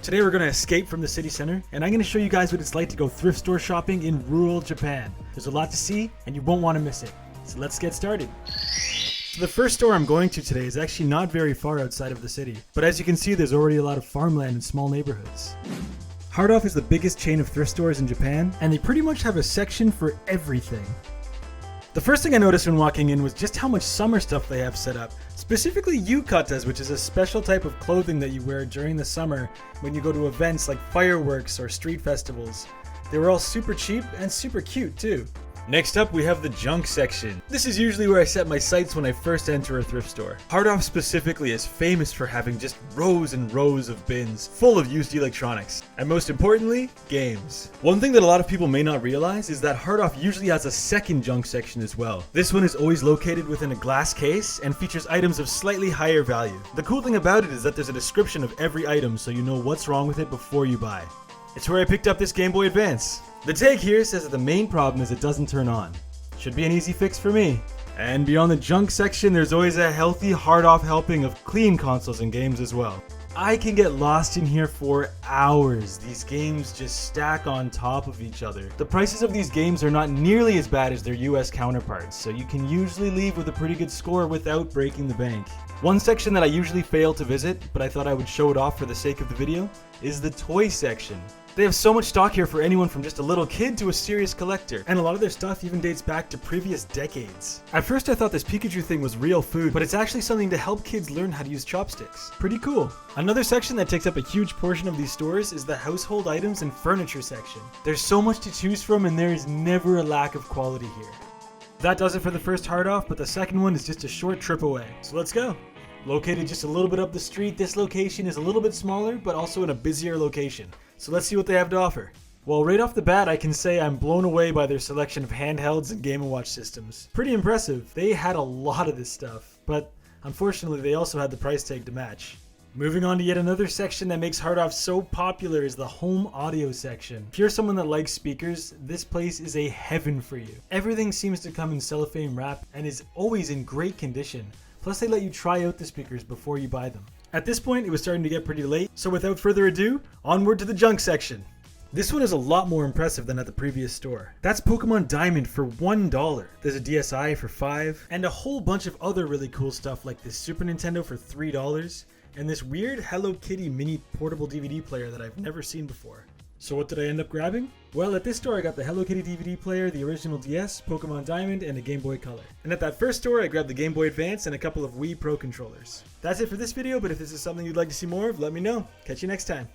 Today we're going to escape from the city center, and I'm going to show you guys what it's like to go thrift store shopping in rural Japan. There's a lot to see, and you won't want to miss it. So let's get started. So the first store I'm going to today is actually not very far outside of the city, but as you can see there's already a lot of farmland in small neighborhoods. Hardoff is the biggest chain of thrift stores in Japan, and they pretty much have a section for everything. The first thing I noticed when walking in was just how much summer stuff they have set up. Specifically yukatas, which is a special type of clothing that you wear during the summer when you go to events like fireworks or street festivals. They were all super cheap and super cute too. Next up we have the junk section. This is usually where I set my sights when I first enter a thrift store. Hardoff specifically is famous for having just rows and rows of bins full of used electronics. And most importantly, games. One thing that a lot of people may not realize is that Hardoff usually has a second junk section as well. This one is always located within a glass case and features items of slightly higher value. The cool thing about it is that there's a description of every item so you know what's wrong with it before you buy. It's where I picked up this Game Boy Advance. The tag here says that the main problem is it doesn't turn on. Should be an easy fix for me. And beyond the junk section, there's always a healthy Hardoff helping of clean consoles and games as well. I can get lost in here for hours. These games just stack on top of each other. The prices of these games are not nearly as bad as their US counterparts, so you can usually leave with a pretty good score without breaking the bank. One section that I usually fail to visit, but I thought I would show it off for the sake of the video, is the toy section. They have so much stock here for anyone from just a little kid to a serious collector, and a lot of their stuff even dates back to previous decades. At first I thought this Pikachu thing was real food, but it's actually something to help kids learn how to use chopsticks. Pretty cool. Another section that takes up a huge portion of these stores is the household items and furniture section. There's so much to choose from and there is never a lack of quality here. That does it for the first Hardoff, but the second one is just a short trip away. So let's go. Located just a little bit up the street, this location is a little bit smaller, but also in a busier location. So let's see what they have to offer. Well, right off the bat, I can say I'm blown away by their selection of handhelds and Game & Watch systems. Pretty impressive. They had a lot of this stuff, but unfortunately they also had the price tag to match. Moving on to yet another section that makes Hardoff so popular is the home audio section. If you're someone that likes speakers, this place is a heaven for you. Everything seems to come in cellophane wrap and is always in great condition. Plus they let you try out the speakers before you buy them. At this point it was starting to get pretty late, so without further ado, onward to the junk section. This one is a lot more impressive than at the previous store. That's Pokemon Diamond for $1. There's a DSi for $5, and a whole bunch of other really cool stuff like this Super Nintendo for $3, and this weird Hello Kitty mini portable DVD player that I've never seen before. So what did I end up grabbing? Well, at this store I got the Hello Kitty DVD player, the original DS, Pokemon Diamond, and a Game Boy Color. And at that first store I grabbed the Game Boy Advance and a couple of Wii Pro controllers. That's it for this video, but if this is something you'd like to see more of, let me know. Catch you next time.